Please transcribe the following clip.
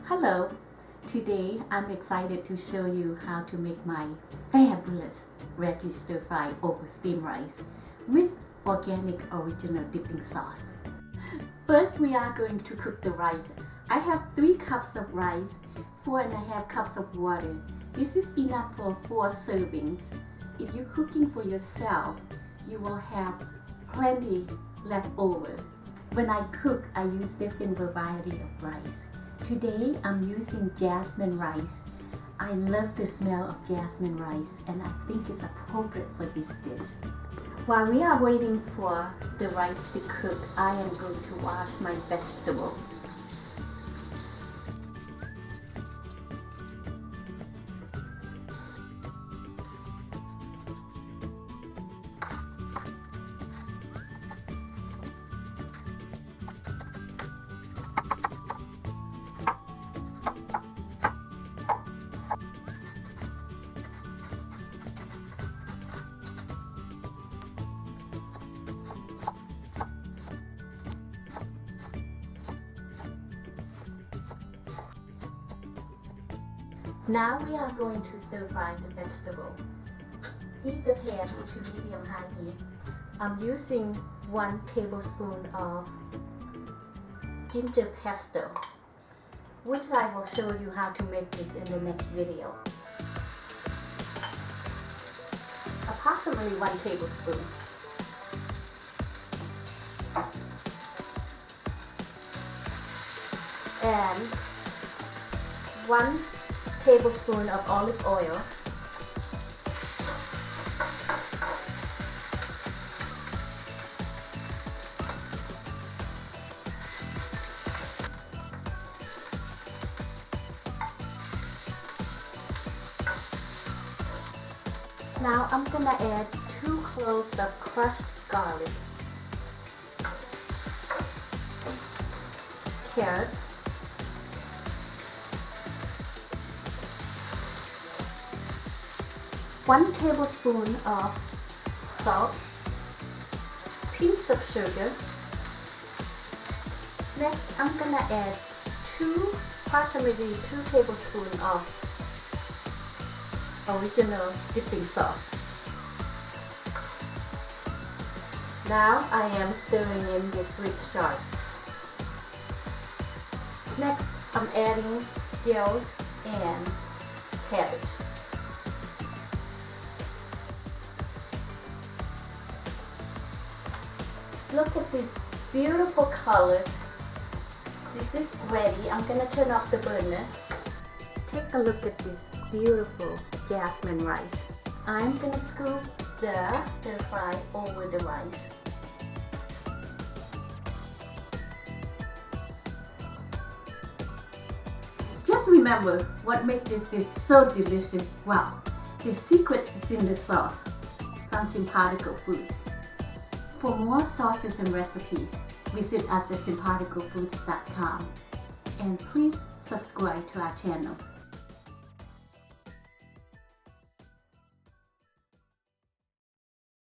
Hello, today I'm excited to show you how to make my fabulous Veggie Stir-Fry over steamed rice with organic original dipping sauce. First, we are going to cook the rice. I have 3 cups of rice, 4.5 cups of water. This is enough for 4 servings. If you're cooking for yourself, you will have plenty left over. When I cook, I use different variety of rice. Today, I'm using jasmine rice. I love the smell of jasmine rice and I think it's appropriate for this dish. While we are waiting for the rice to cook, I am going to wash my vegetables. Now we are going to stir fry the vegetable. Heat the pan to medium-high heat. I'm using 1 tablespoon of ginger pesto, which I will show you how to make this in the next video. Approximately 1 tablespoon. And 1 tablespoon of olive oil, now I'm gonna add 2 cloves of crushed garlic, carrots, one tablespoon of salt, pinch of sugar. Next, I'm gonna add approximately 2 tablespoons of original dipping sauce. Now I am stirring in this rich chard. Next, I'm adding dill and cabbage. Look at these beautiful colors. This is ready. I'm gonna turn off the burner. Take a look at this beautiful jasmine rice. I'm gonna scoop the stir fry over the rice. Just remember what makes this dish so delicious. Wow, the secret is in the sauce from Simpatico Foods. For more sauces and recipes, visit us at sympaticofoods.com and please subscribe to our channel.